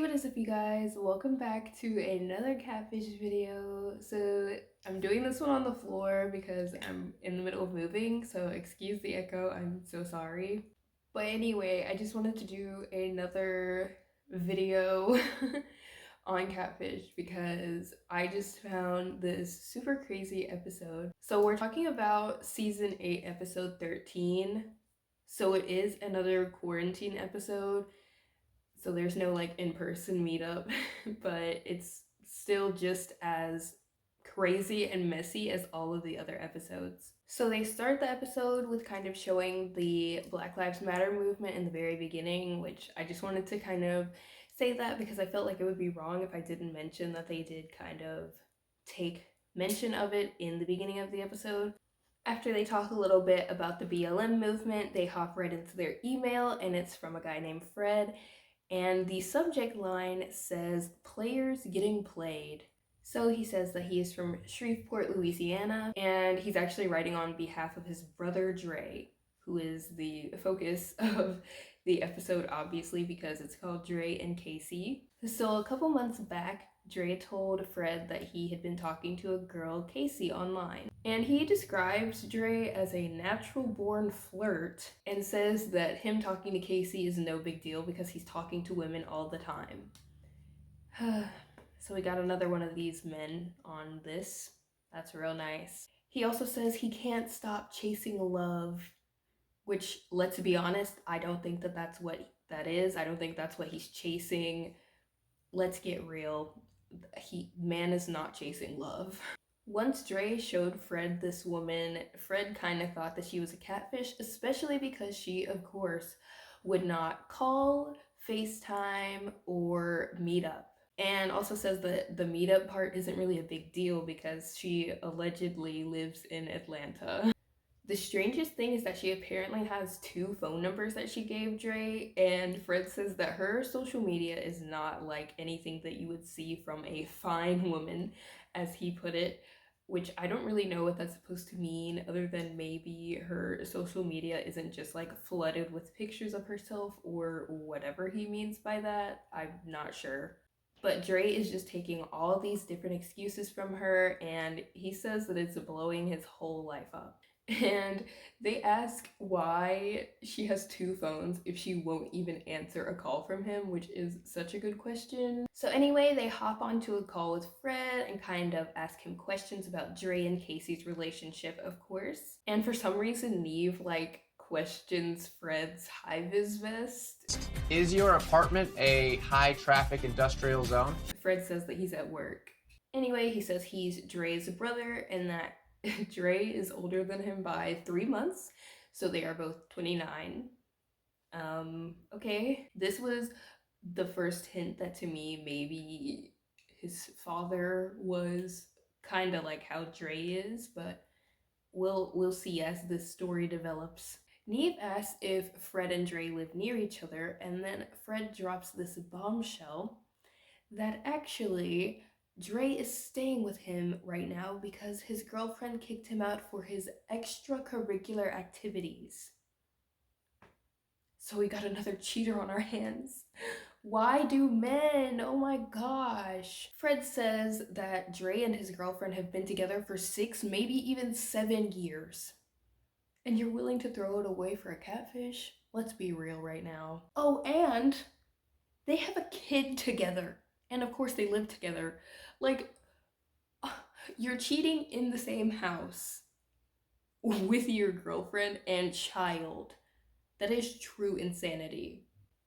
what is up, you guys? Welcome back to another catfish video. So I'm doing this one on the floor because I'm in the middle of moving, so excuse the echo, I'm so sorry. But anyway, I just wanted to do another video on catfish because I just found this super crazy episode. So we're talking about season 8 episode 13. So it is another quarantine episode, so there's no like in-person meetup, but it's still just as crazy and messy as all of the other episodes. So they start the episode with kind of showing the Black Lives Matter movement in the very beginning, which I just wanted to kind of say that because I felt like it would be wrong if I didn't mention that they did kind of take mention of it in the beginning of the episode. After they talk a little bit about the BLM movement, they hop right into their email, and it's from a guy named Fred, and the subject line says players getting played. So he says that he is from Shreveport, Louisiana, and he's actually writing on behalf of his brother Dre, who is the focus of the episode, obviously, because it's called Dre and Casey. So a couple months back, Dre told Fred that he had been talking to a girl, Casey, online. And he describes Dre as a natural-born flirt and says that him talking to Casey is no big deal because he's talking to women all the time. So we got another one of these men on this. That's real nice. He also says he can't stop chasing love, which, let's be honest, I don't think that that's what that is. I don't think that's what he's chasing. Let's get real. Man is not chasing love. Once Dre showed Fred this woman, Fred kind of thought that she was a catfish, especially because she, of course, would not call, FaceTime, or meet up. And also says that the meetup part isn't really a big deal because she allegedly lives in Atlanta. The strangest thing is that she apparently has 2 phone numbers that she gave Dre, and Fred says that her social media is not like anything that you would see from a fine woman, as he put it, which I don't really know what that's supposed to mean, other than maybe her social media isn't just like flooded with pictures of herself or whatever he means by that. I'm not sure. But Dre is just taking all these different excuses from her, and he says that it's blowing his whole life up. And they ask why she has 2 phones if she won't even answer a call from him, which is such a good question. So anyway, they hop onto a call with Fred and kind of ask him questions about Dre and Casey's relationship, of course. And for some reason, Neve like questions Fred's high-vis vest. Is your apartment a high traffic industrial zone? Fred says that he's at work. Anyway, he says he's Dre's brother and that Dre is older than him by 3 months, so they are both 29. Okay. This was the first hint that to me maybe his father was kind of like how Dre is, but we'll see as this story develops. Neve asks if Fred and Dre live near each other, and then Fred drops this bombshell that actually Dre is staying with him right now because his girlfriend kicked him out for his extracurricular activities. So we got another cheater on our hands. Why do men? Oh my gosh. Fred says that Dre and his girlfriend have been together for 6, maybe even 7 years. And you're willing to throw it away for a catfish? Let's be real right now. Oh, and they have a kid together. And of course they live together. Like, you're cheating in the same house with your girlfriend and child. That is true insanity.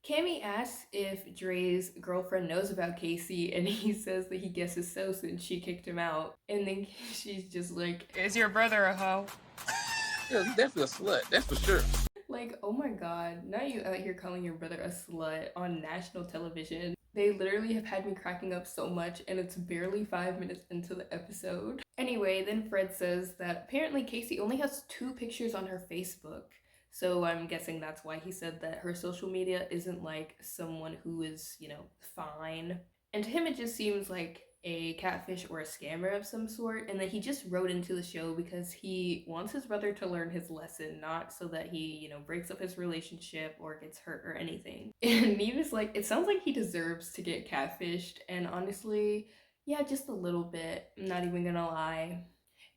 Cammy asks if Dre's girlfriend knows about Casey, and he says that he guesses so since she kicked him out. And then she's just like, "Is your brother a hoe?" Yeah, definitely a slut, that's for sure. Like, oh my god, now you out here calling your brother a slut on national television. They literally have had me cracking up so much, and it's barely 5 minutes into the episode. Anyway, then Fred says that apparently Casey only has 2 pictures on her Facebook. So I'm guessing that's why he said that her social media isn't like someone who is, fine. And to him it just seems like a catfish or a scammer of some sort, and that he just wrote into the show because he wants his brother to learn his lesson, not so that he, you know, breaks up his relationship or gets hurt or anything. And Neve is like, it sounds like he deserves to get catfished, and honestly, yeah, just a little bit, I'm not even gonna lie.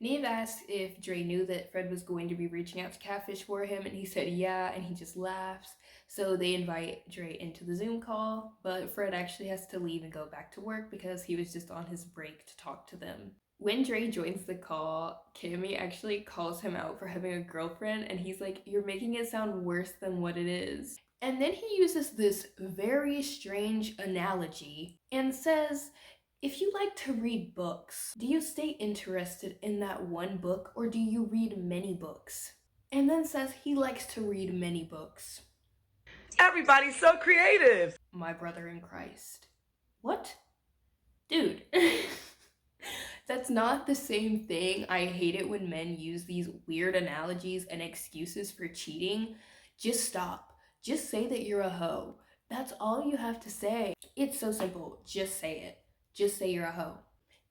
Neve asks if Dre knew that Fred was going to be reaching out to catfish for him, and he said yeah, and he just laughs. So they invite Dre into the Zoom call, but Fred actually has to leave and go back to work because he was just on his break to talk to them. When Dre joins the call, Cammy actually calls him out for having a girlfriend, and he's like, "You're making it sound worse than what it is." And then he uses this very strange analogy and says, if you like to read books, do you stay interested in that one book or do you read many books? And then says he likes to read many books. Everybody's so creative. My brother in Christ. What? Dude. That's not the same thing. I hate it when men use these weird analogies and excuses for cheating. Just stop. Just say that you're a hoe. That's all you have to say. It's so simple. Just say it. Just say you're a hoe.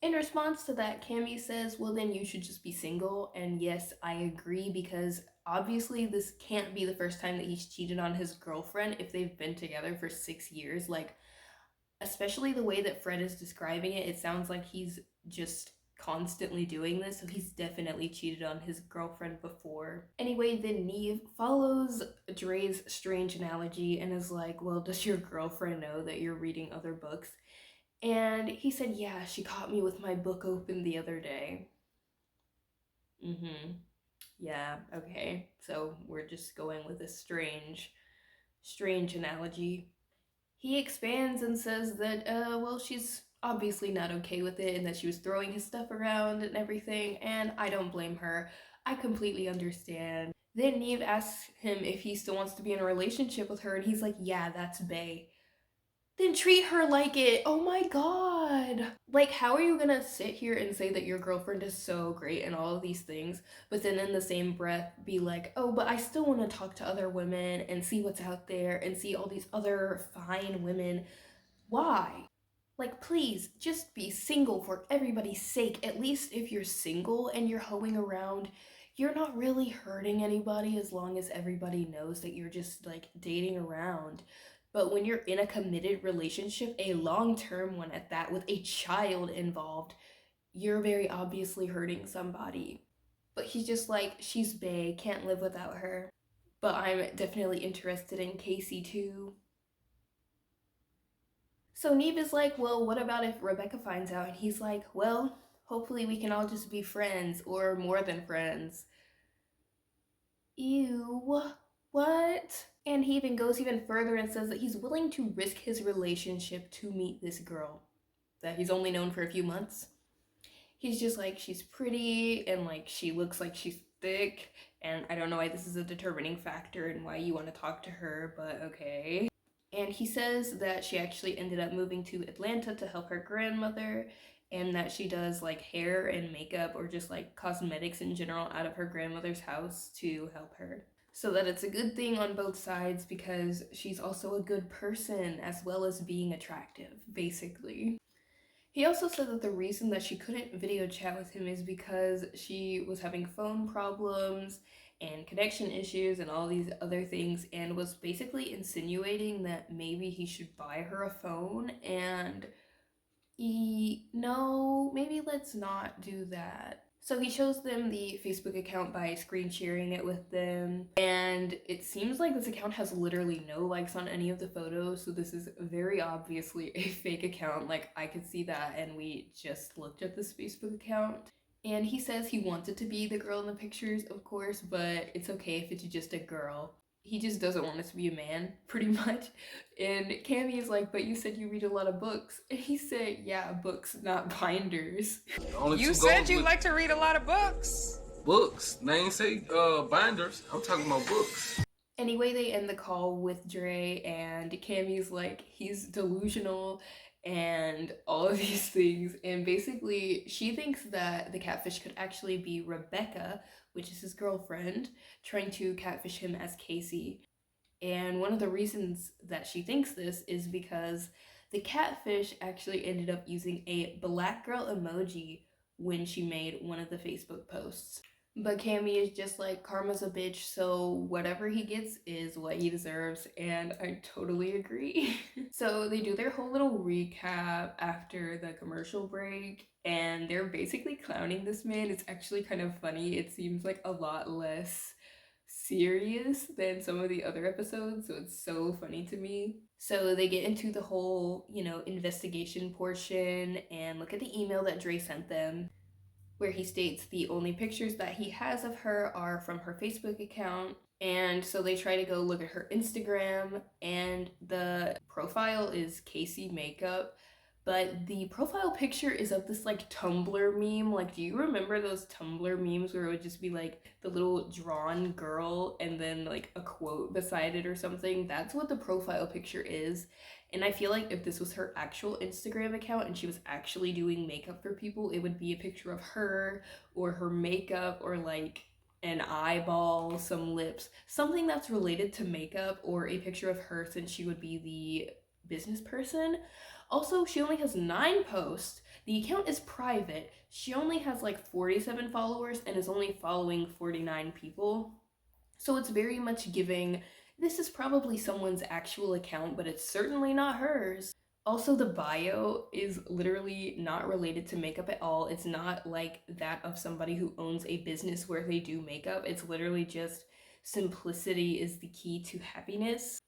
In response to that, Cammy says, well, then you should just be single. And yes, I agree, because obviously this can't be the first time that he's cheated on his girlfriend if they've been together for 6 years. Like, especially the way that Fred is describing it, it sounds like he's just constantly doing this, so he's definitely cheated on his girlfriend before. Anyway, then Neve follows Dre's strange analogy and is like, well, does your girlfriend know that you're reading other books? And he said, yeah, she caught me with my book open the other day. Yeah, okay. So we're just going with a strange analogy. He expands and says that, well, she's obviously not okay with it and that she was throwing his stuff around and everything, and I don't blame her. I completely understand. Then Neve asks him if he still wants to be in a relationship with her, and he's like, yeah, that's bae. Then treat her like it. Oh my god. Like, how are you gonna sit here and say that your girlfriend is so great and all of these things, but then in the same breath be like, oh, but I still want to talk to other women and see what's out there and see all these other fine women? Why? Like, please, just be single for everybody's sake. At least if you're single and you're hoeing around, you're not really hurting anybody as long as everybody knows that you're just like dating around. But when you're in a committed relationship, a long-term one at that, with a child involved, you're very obviously hurting somebody. But he's just like, she's bae, can't live without her. But I'm definitely interested in Casey too. So Neve is like, well, what about if Rebecca finds out? And he's like, well, hopefully we can all just be friends, or more than friends. Ew, what? And he even goes even further and says that he's willing to risk his relationship to meet this girl that he's only known for a few months. He's just like, she's pretty and like she looks like she's thick, and I don't know why this is a determining factor and why you want to talk to her, but okay. And he says that she actually ended up moving to Atlanta to help her grandmother, and that she does like hair and makeup or just like cosmetics in general out of her grandmother's house to help her. So that it's a good thing on both sides because she's also a good person as well as being attractive, basically. He also said that the reason that she couldn't video chat with him is because she was having phone problems and connection issues and all these other things, and was basically insinuating that maybe he should buy her a phone. And no, maybe let's not do that. So he shows them the Facebook account by screen sharing it with them, and it seems like this account has literally no likes on any of the photos, so this is very obviously a fake account. Like, I could see that, and we just looked at this Facebook account. And he says he wanted to be the girl in the pictures, of course, but it's okay if it's just a girl. He just doesn't want it to be a man, pretty much. And Cammy is like, but you said you read a lot of books. And he said, yeah, books, not binders. You said you like to read a lot of books. Books. They ain't say binders. I'm talking about books. Anyway, they end the call with Dre, and Cammy's like, he's delusional and all of these things. And basically, she thinks that the catfish could actually be Rebecca, which is his girlfriend, trying to catfish him as Casey. And one of the reasons that she thinks this is because The catfish actually ended up using a black girl emoji when she made one of the Facebook posts. But Cammy is just like, karma's a bitch, so whatever he gets is what he deserves, and I totally agree. So they do their whole little recap after the commercial break, and they're basically clowning this man. It's actually kind of funny. It seems like a lot less serious than some of the other episodes, so it's so funny to me. So they get into the whole, investigation portion and look at the email that Dre sent them, where he states the only pictures that he has of her are from her Facebook account. And so they try to go look at her Instagram, and the profile is Casey Makeup, but the profile picture is of this like Tumblr meme. Like, do you remember those Tumblr memes where it would just be like the little drawn girl and then like a quote beside it or something? That's what the profile picture is. And I feel like if this was her actual Instagram account and she was actually doing makeup for people, it would be a picture of her or her makeup or like an eyeball, some lips, something that's related to makeup, or a picture of her since she would be the business person. Also, she only has 9 posts. The account is private. She only has like 47 followers and is only following 49 people. So it's very much giving, this is probably someone's actual account, but it's certainly not hers. Also, the bio is literally not related to makeup at all. It's not like that of somebody who owns a business where they do makeup. It's literally just simplicity is the key to happiness.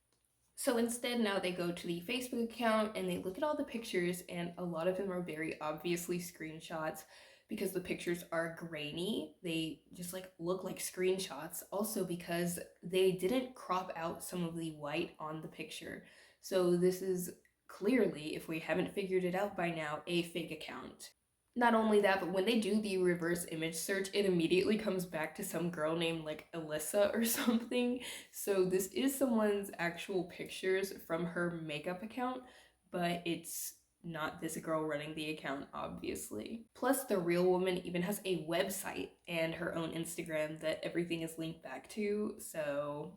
So instead, now they go to the Facebook account and they look at all the pictures, and a lot of them are very obviously screenshots because the pictures are grainy. They just like look like screenshots. Also because they didn't crop out some of the white on the picture. So this is clearly, if we haven't figured it out by now, a fake account. Not only that, but when they do the reverse image search, it immediately comes back to some girl named like Alyssa or something. So this is someone's actual pictures from her makeup account, but it's not this girl running the account, obviously. Plus, the real woman even has a website and her own Instagram that everything is linked back to. So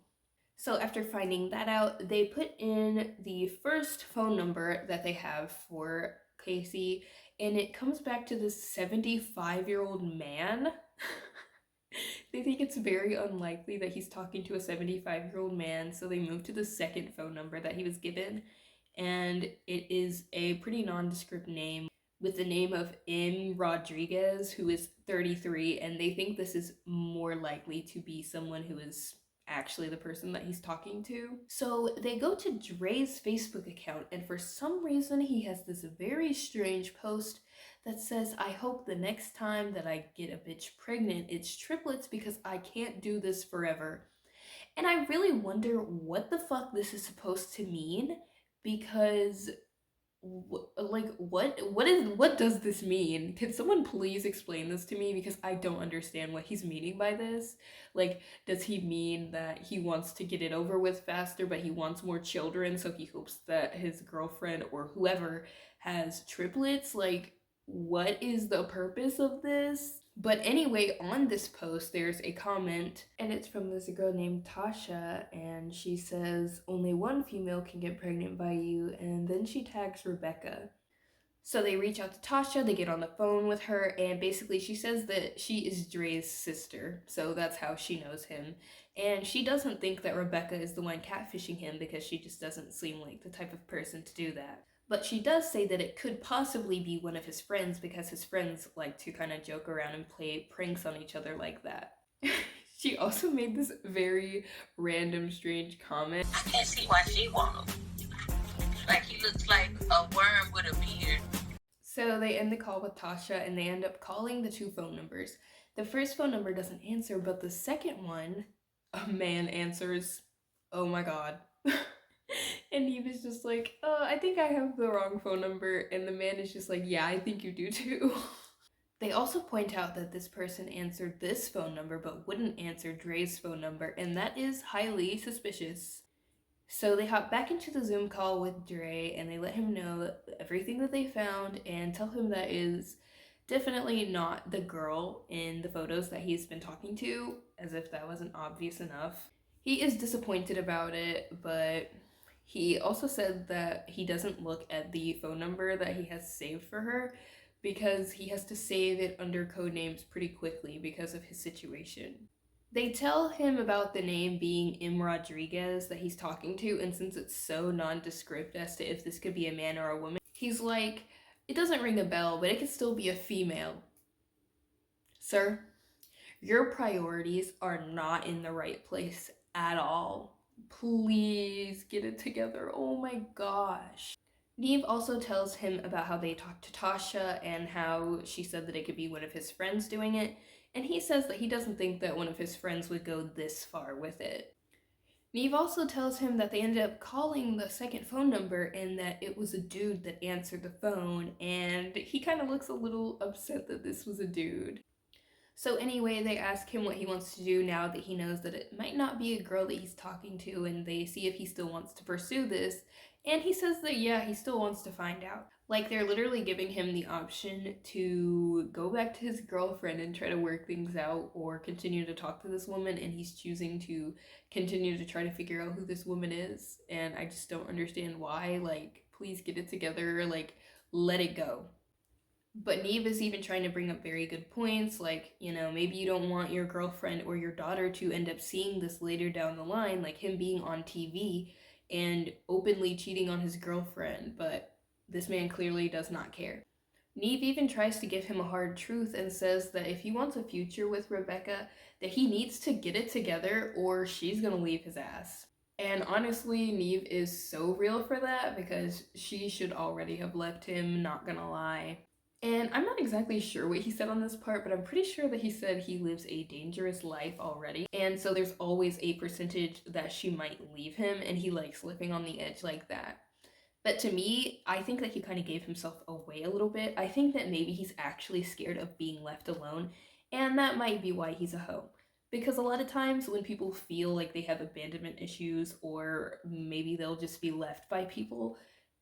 after finding that out, they put in the first phone number that they have for Casey, and it comes back to this 75-year-old man. They think it's very unlikely that he's talking to a 75-year-old man, so they move to the second phone number that he was given, and it is a pretty nondescript name with the name of M. Rodriguez, who is 33, and they think this is more likely to be someone who is actually the person that he's talking to. So they go to Dre's Facebook account, and for some reason he has this very strange post that says, I hope the next time that I get a bitch pregnant, it's triplets because I can't do this forever. And I really wonder what the fuck this is supposed to mean, because what does this mean? Can someone please explain this to me, because I don't understand what he's meaning by this. Like, does he mean that he wants to get it over with faster, but he wants more children, so he hopes that his girlfriend or whoever has triplets? Like, what is the purpose of this? But anyway, on this post, there's a comment, and it's from this girl named Tasha, and she says, only one female can get pregnant by you, and then she tags Rebecca. So they reach out to Tasha, they get on the phone with her, and basically she says that she is Dre's sister, so that's how she knows him. And she doesn't think that Rebecca is the one catfishing him because she just doesn't seem like the type of person to do that. But she does say that it could possibly be one of his friends because his friends like to kind of joke around and play pranks on each other like that. She also made this very random, strange comment. I can't see why she won't. Like, he looks like a worm with a beard. So they end the call with Tasha and they end up calling the 2 phone numbers. The first phone number doesn't answer, but the second one, a man answers. Oh my god. And he was just like, I think I have the wrong phone number. And the man is just like, yeah, I think you do too. They also point out that this person answered this phone number but wouldn't answer Dre's phone number, and that is highly suspicious. So they hop back into the Zoom call with Dre and they let him know everything that they found and tell him that is definitely not the girl in the photos that he's been talking to, as if that wasn't obvious enough. He is disappointed about it, but He also said that he doesn't look at the phone number that he has saved for her because he has to save it under code names pretty quickly because of his situation. They tell him about the name being M. Rodriguez that he's talking to, and since it's so nondescript as to if this could be a man or a woman, he's like, it doesn't ring a bell, but it could still be a female. Sir, your priorities are not in the right place at all. Please get it together. Oh my gosh. Neve also tells him about how they talked to Tasha and how she said that it could be one of his friends doing it, and he says that he doesn't think that one of his friends would go this far with it. Neve also tells him that they ended up calling the second phone number and that it was a dude that answered the phone, and he kind of looks a little upset that this was a dude. So anyway, they ask him what he wants to do now that he knows that it might not be a girl that he's talking to, and they see if he still wants to pursue this. And he says that yeah, he still wants to find out. Like, they're literally giving him the option to go back to his girlfriend and try to work things out, or continue to talk to this woman, and he's choosing to continue to try to figure out who this woman is. And I just don't understand why. Like, please get it together. Like, let it go. But Neve is even trying to bring up very good points, like, you know, maybe you don't want your girlfriend or your daughter to end up seeing this later down the line, like him being on TV and openly cheating on his girlfriend, but this man clearly does not care. Neve even tries to give him a hard truth and says that if he wants a future with Rebecca, that he needs to get it together or she's gonna leave his ass. And honestly, Neve is so real for that because she should already have left him, not gonna lie. And I'm not exactly sure what he said on this part, but I'm pretty sure that he said he lives a dangerous life already. And so there's always a percentage that she might leave him, and he likes living on the edge like that. But to me, I think that he kind of gave himself away a little bit. I think that maybe he's actually scared of being left alone, and that might be why he's a hoe. Because a lot of times when people feel like they have abandonment issues, or maybe they'll just be left by people,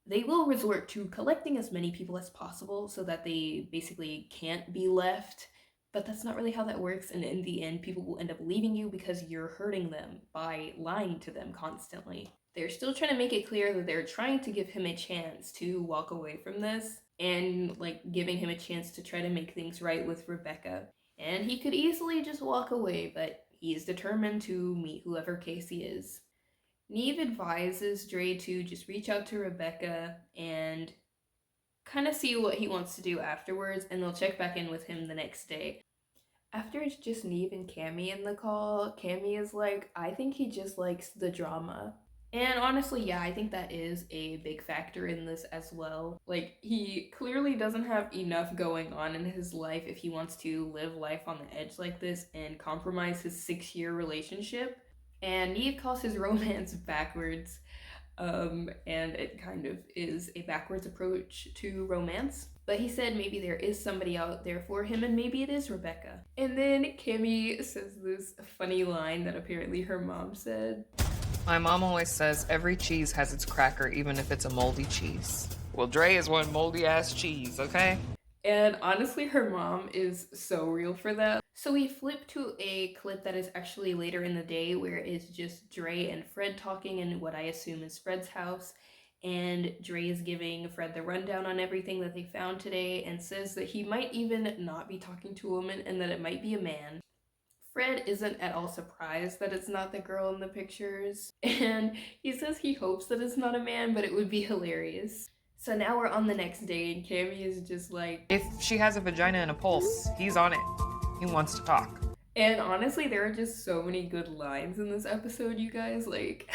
they will resort to collecting as many people as possible so that they basically can't be left. But that's not really how that works, and in the end, people will end up leaving you because you're hurting them by lying to them constantly. They're still trying to make it clear that they're trying to give him a chance to walk away from this, and like giving him a chance to try to make things right with Rebecca. And he could easily just walk away, but he's determined to meet whoever Casey is. Neve advises Dre to just reach out to Rebecca and kind of see what he wants to do afterwards, and they'll check back in with him the next day. After it's just Neve and Cammy in the call, Cammy is like, I think he just likes the drama. And honestly, yeah, I think that is a big factor in this as well. Like, he clearly doesn't have enough going on in his life if he wants to live life on the edge like this and compromise his 6-year relationship. And Neve calls his romance backwards, and it kind of is a backwards approach to romance. But he said maybe there is somebody out there for him, and maybe it is Rebecca. And then Cammy says this funny line that apparently her mom said. My mom always says every cheese has its cracker, even if it's a moldy cheese. Well, Dre is one moldy ass cheese, okay? And honestly, her mom is so real for that. So we flip to a clip that is actually later in the day where it's just Dre and Fred talking in what I assume is Fred's house. And Dre is giving Fred the rundown on everything that they found today and says that he might even not be talking to a woman and that it might be a man. Fred isn't at all surprised that it's not the girl in the pictures, and he says he hopes that it's not a man, but it would be hilarious. So now we're on the next day, and Cammy is just like, If she has a vagina and a pulse, he's on it. He wants to talk. and honestly, there are just so many good lines in this episode, you guys. Like,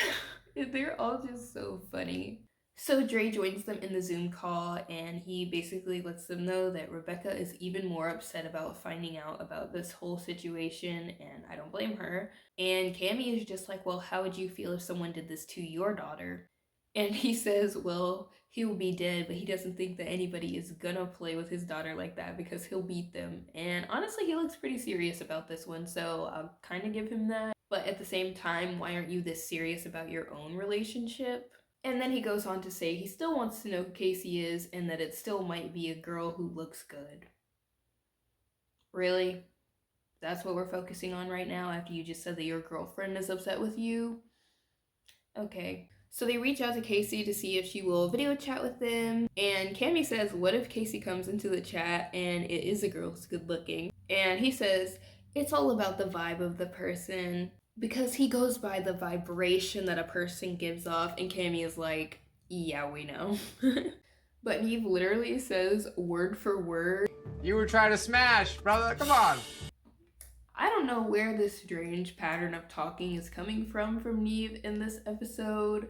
they're all just so funny. So Dre joins them in the Zoom call, and he basically lets them know that Rebecca is even more upset about finding out about this whole situation, and I don't blame her. And Cammy is just like, well, how would you feel if someone did this to your daughter? And he says, well, he will be dead, but he doesn't think that anybody is gonna play with his daughter like that because he'll beat them. And honestly, he looks pretty serious about this one, so I'll kind of give him that. But at the same time, why aren't you this serious about your own relationship? And then he goes on to say he still wants to know who Casey is and that it still might be a girl who looks good. Really? That's what we're focusing on right now after you just said that your girlfriend is upset with you? Okay. So they reach out to Casey to see if she will video chat with them. And Cammy says, what if Casey comes into the chat and it is a girl who's good looking? And he says, it's all about the vibe of the person, because he goes by the vibration that a person gives off. And Cammy is like, yeah, we know. But Neve literally says word for word, You were trying to smash, brother. Come on. I don't know where this strange pattern of talking is coming from Neve in this episode,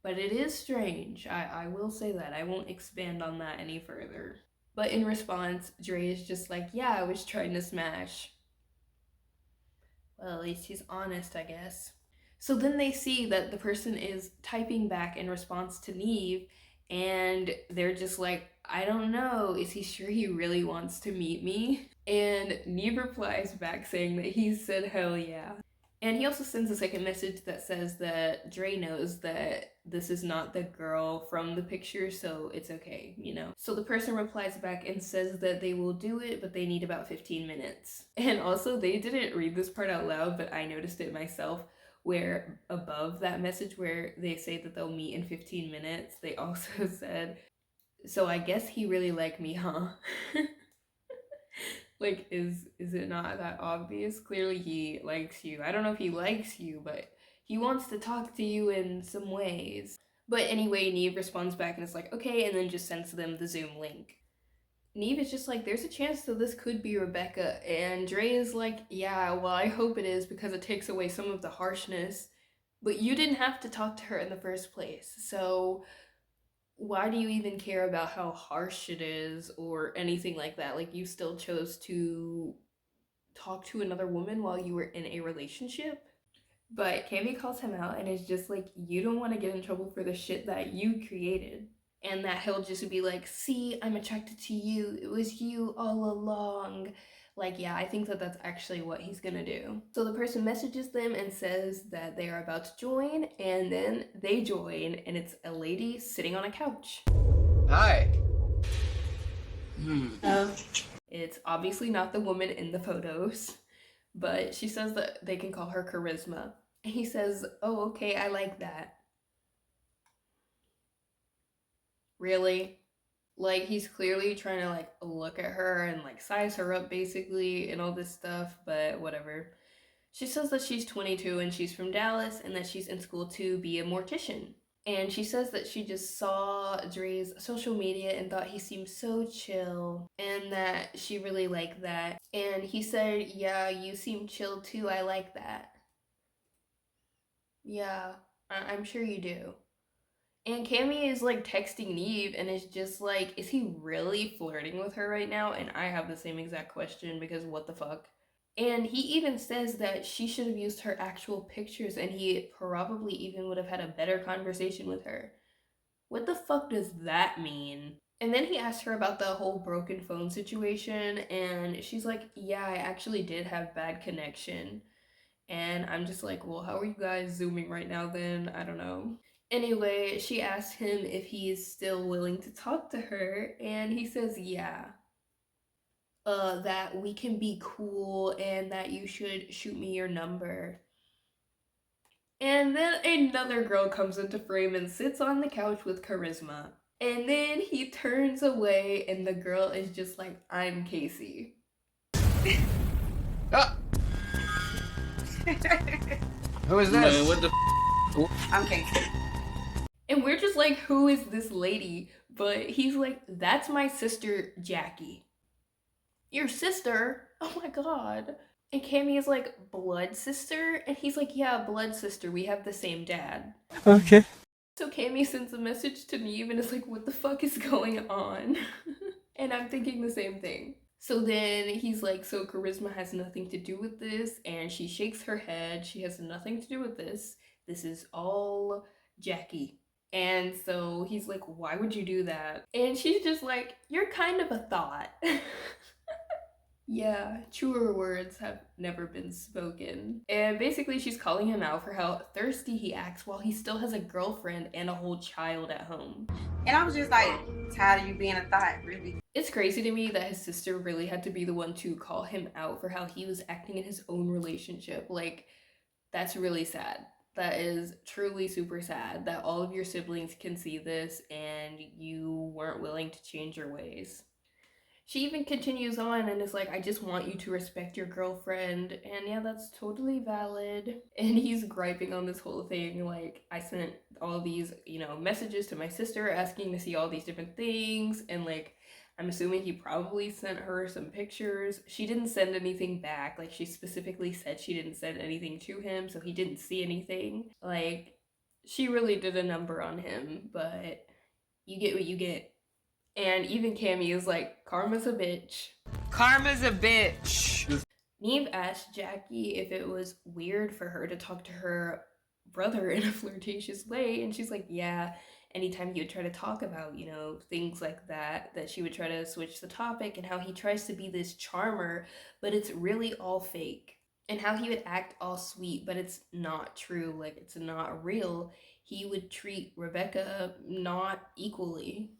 but it is strange. I will say that. I won't expand on that any further. But in response, Dre is just like, yeah, I was trying to smash. Well, at least he's honest, I guess. So then they see that the person is typing back in response to Neve, and they're just like, I don't know, is he sure he really wants to meet me? And Neve replies back saying that he said hell yeah. And he also sends a second message that says that Dre knows that this is not the girl from the picture, so it's okay, you know? So the person replies back and says that they will do it, but they need about 15 minutes. And also, they didn't read this part out loud, but I noticed it myself, where above that message where they say that they'll meet in 15 minutes, they also said, so I guess he really liked me, huh? Like, is it not that obvious? Clearly he likes you. I don't know if he likes you, but he wants to talk to you in some ways. But anyway, Neve responds back and is like, okay, and then just sends them the Zoom link. Neve is just like, there's a chance that this could be Rebecca. And Dre is like, yeah, well, I hope it is, because it takes away some of the harshness. But you didn't have to talk to her in the first place. So why do you even care about how harsh it is or anything like that? Like, you still chose to talk to another woman while you were in a relationship? But Cammy calls him out and is just like, you don't want to get in trouble for the shit that you created. And that he'll just be like, see, I'm attracted to you. It was you all along. Like, yeah, I think that that's actually what he's gonna do. So the person messages them and says that they are about to join, and then they join, and it's a lady sitting on a couch. Hi. It's obviously not the woman in the photos, but she says that they can call her Charisma. And he says, oh, okay, I like that. Really? Like, he's clearly trying to, like, look at her and, like, size her up, basically, and all this stuff, but whatever. She says that she's 22 and she's from Dallas and that she's in school to be a mortician. And she says that she just saw Dre's social media and thought he seemed so chill and that she really liked that. And he said, yeah, you seem chill too, I like that. Yeah, I'm sure you do. And Cammy is like texting Neve and is just like, is he really flirting with her right now? And I have the same exact question, because what the fuck? And he even says that she should have used her actual pictures and he probably even would have had a better conversation with her. What the fuck does that mean? And then he asked her about the whole broken phone situation, and she's like, yeah, I actually did have bad connection. And I'm just like, well, how are you guys zooming right now then? I don't know. Anyway, she asked him if he's still willing to talk to her, and he says yeah. That we can be cool and that you should shoot me your number. And then another girl comes into frame and sits on the couch with Charisma. And then he turns away and the girl is just like, I'm Casey. Ah! Who is this? Man, what the I'm Casey. And we're just like, who is this lady? But he's like, that's my sister, Jackie. Your sister? Oh my god. And Cammy is like, blood sister? And he's like, yeah, blood sister. We have the same dad. Okay. So Cammy sends a message to Neve and is like, what the fuck is going on? And I'm thinking the same thing. So then he's like, so Charisma has nothing to do with this. And she shakes her head. She has nothing to do with this. This is all Jackie. And so he's like, why would you do that? And she's just like, you're kind of a thought. Yeah, truer words have never been spoken. And basically she's calling him out for how thirsty he acts while he still has a girlfriend and a whole child at home. And I was just like, tired of you being a thought, really. It's crazy to me that his sister really had to be the one to call him out for how he was acting in his own relationship. Like, that's really sad. That is truly super sad that all of your siblings can see this and you weren't willing to change your ways. She even continues on and is like, I just want you to respect your girlfriend. And yeah, that's totally valid. And he's griping on this whole thing. Like, I sent all these, messages to my sister asking to see all these different things. And like, I'm assuming he probably sent her some pictures. She didn't send anything back. Like, she specifically said she didn't send anything to him, so he didn't see anything. Like, she really did a number on him, but you get what you get. And even Cammy is like, karma's a bitch. Karma's a bitch. Neve asked Jackie if it was weird for her to talk to her brother in a flirtatious way, and she's like, yeah. Anytime he would try to talk about, things like that she would try to switch the topic, and how he tries to be this charmer, but it's really all fake. And how he would act all sweet, but it's not true, like it's not real. He would treat Rebecca not equally.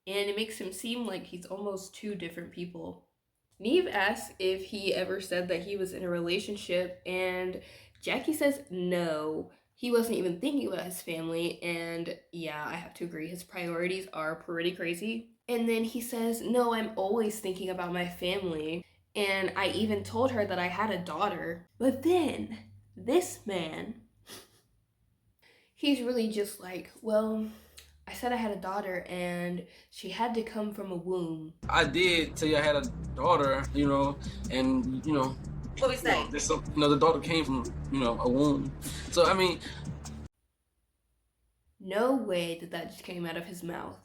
And it makes him seem like he's almost two different people. Neve asks if he ever said that he was in a relationship, and Jackie says no. He wasn't even thinking about his family, and yeah, I have to agree, his priorities are pretty crazy. And then he says, no, I'm always thinking about my family, and I even told her that I had a daughter. But then, this man, he's really just like, well, I said I had a daughter and she had to come from a womb. I did tell you I had a daughter, and What we say? The daughter came from a womb. So I mean, no way that just came out of his mouth.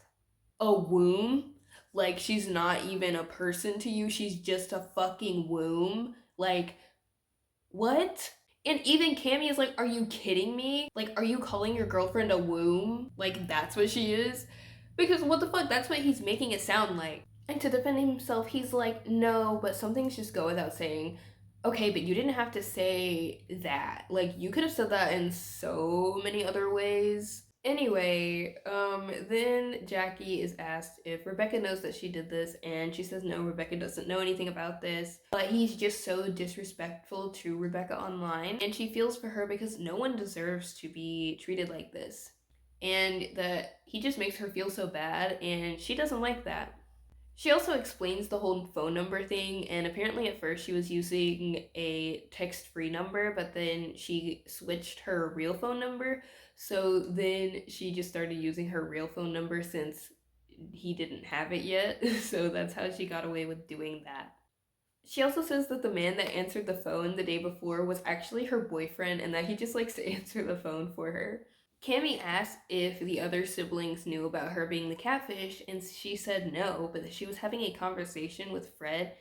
A womb? Like, she's not even a person to you, she's just a fucking womb? Like, what? And even Cammy is like, are you kidding me? Like, are you calling your girlfriend a womb? Like, that's what she is? Because what the fuck, that's what he's making it sound like. And to defend himself, he's like, no, but some things just go without saying. Okay, but you didn't have to say that. Like, you could have said that in so many other ways. Anyway, then Jackie is asked if Rebecca knows that she did this, and she says no, Rebecca doesn't know anything about this, but he's just so disrespectful to Rebecca online, and she feels for her because no one deserves to be treated like this, and that he just makes her feel so bad, and she doesn't like that. She also explains the whole phone number thing, and apparently at first she was using a text-free number, but then she switched her real phone number, so then she just started using her real phone number since he didn't have it yet, so that's how she got away with doing that. She also says that the man that answered the phone the day before was actually her boyfriend, and that he just likes to answer the phone for her. Cammy asked if the other siblings knew about her being the catfish, and she said no, but that she was having a conversation with Fred,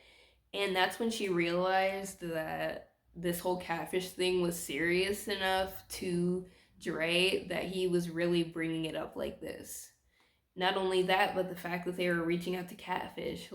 and that's when she realized that this whole catfish thing was serious enough to Dre that he was really bringing it up like this. Not only that, but the fact that they were reaching out to Catfish,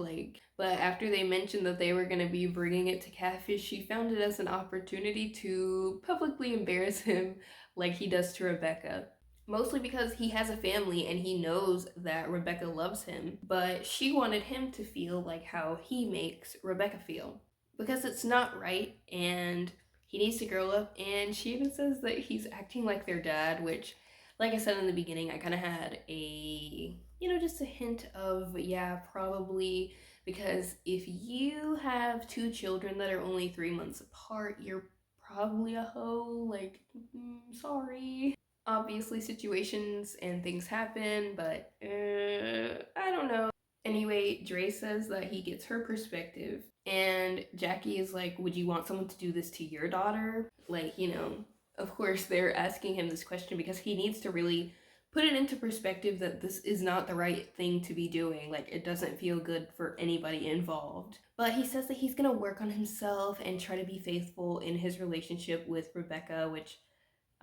but after they mentioned that they were going to be bringing it to Catfish, she found it as an opportunity to publicly embarrass him like he does to Rebecca. Mostly because he has a family and he knows that Rebecca loves him, but she wanted him to feel like how he makes Rebecca feel. Because it's not right, and he needs to grow up, and she even says that he's acting like their dad, which, like I said in the beginning, I kind of had just a hint of, yeah, probably, because if you have two children that are only 3 months apart, you're probably a hoe, sorry. Obviously, situations and things happen, but I don't know. Anyway, Dre says that he gets her perspective, and Jackie is like, would you want someone to do this to your daughter? Of course, they're asking him this question because he needs to really put it into perspective that this is not the right thing to be doing. It doesn't feel good for anybody involved. But he says that he's gonna work on himself and try to be faithful in his relationship with Rebecca, which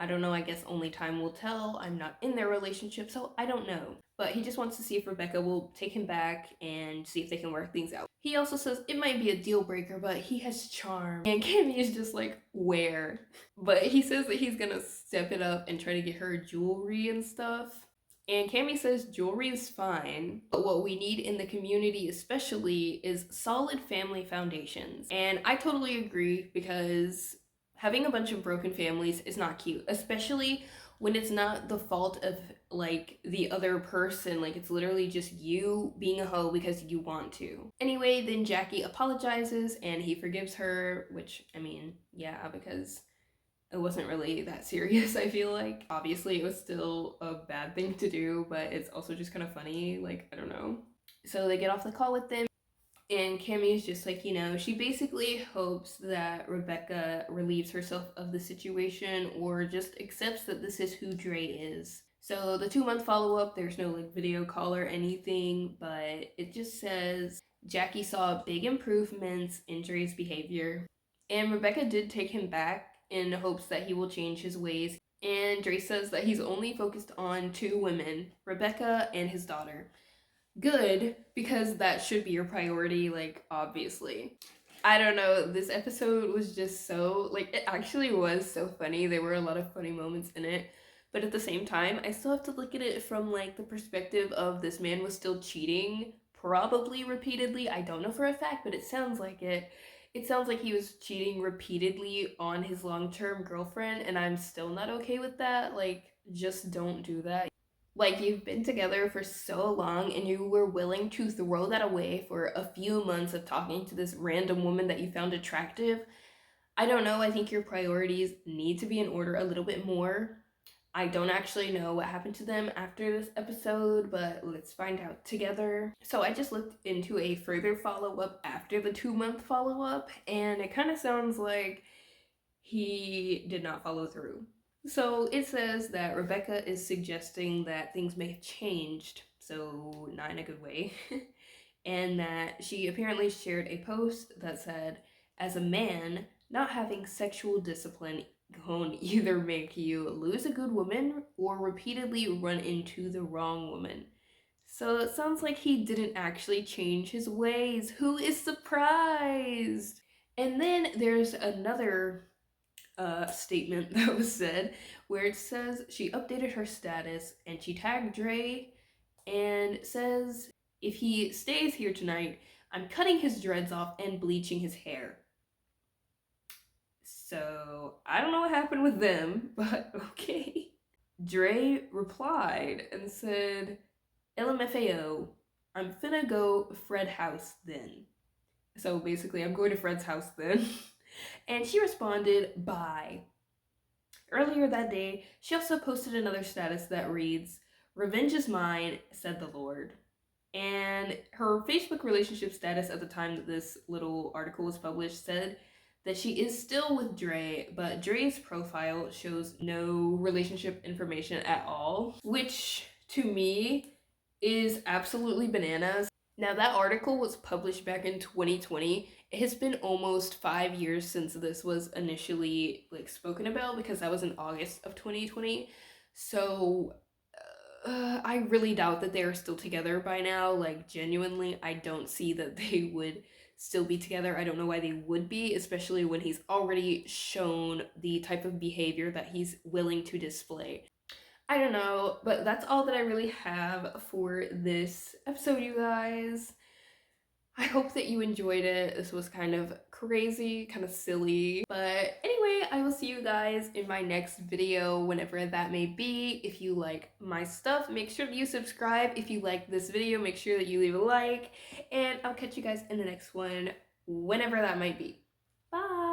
I don't know, I guess only time will tell. I'm not in their relationship, so I don't know. But he just wants to see if Rebecca will take him back and see if they can work things out. He also says it might be a deal breaker, but he has charm. And Cammy is just like, where? But he says that he's gonna step it up and try to get her jewelry and stuff. And Cammy says jewelry is fine, but what we need in the community especially is solid family foundations. And I totally agree, because Having a bunch of broken families is not cute, especially when it's not the fault of like the other person. Like it's literally just you being a hoe because you want to. Anyway, then Jackie apologizes and he forgives her, which I mean, yeah, because it wasn't really that serious, I feel like. Obviously, it was still a bad thing to do, but it's also just kind of funny. Like, I don't know. So they get off the call with them, and Cammy's just like, you know, she basically hopes that Rebecca relieves herself of the situation or just accepts that this is who Dre is. So the 2-month follow-up, there's no like video call or anything, but it just says Jackie saw big improvements in Dre's behavior. And Rebecca did take him back in hopes that he will change his ways. And Dre says that he's only focused on 2 women, Rebecca and his daughter. Good, because that should be your priority, like, obviously. I don't know, this episode was just so, like, it actually was so funny. There were a lot of funny moments in it. But at the same time, I still have to look at it from, like, the perspective of this man was still cheating, probably repeatedly. I don't know for a fact, but it sounds like it. It sounds like he was cheating repeatedly on his long-term girlfriend, and I'm still not okay with that. Like, just don't do that. Like, you've been together for so long and you were willing to throw that away for a few months of talking to this random woman that you found attractive. I don't know, I think your priorities need to be in order a little bit more. I don't actually know what happened to them after this episode, but let's find out together. So I just looked into a further follow-up after the 2-month follow-up, and it kind of sounds like he did not follow through. So it says that Rebecca is suggesting that things may have changed, so not in a good way, and that she apparently shared a post that said, as a man, not having sexual discipline can either make you lose a good woman or repeatedly run into the wrong woman. So it sounds like he didn't actually change his ways. Who is surprised? And then there's another statement that was said where it says she updated her status and she tagged Dre and says, if he stays here tonight, I'm cutting his dreads off and bleaching his hair. So I don't know what happened with them, but okay. Dre replied and said, LMFAO, I'm finna go Fred house then. So basically, I'm going to Fred's house then. And she responded, bye. Earlier that day, she also posted another status that reads, revenge is mine, said the Lord. And her Facebook relationship status at the time that this little article was published said that she is still with Dre, but Dre's profile shows no relationship information at all, which to me is absolutely bananas. Now, that article was published back in 2020. It has been almost 5 years since this was initially like spoken about, because that was in August of 2020. So I really doubt that they are still together by now. Like, genuinely, I don't see that they would still be together. I don't know why they would be, especially when he's already shown the type of behavior that he's willing to display. I don't know, but that's all that I really have for this episode, you guys. I hope that you enjoyed it. This was kind of crazy, kind of silly. But anyway, I will see you guys in my next video, whenever that may be. If you like my stuff, make sure that you subscribe. If you like this video, make sure that you leave a like. And I'll catch you guys in the next one, whenever that might be. Bye!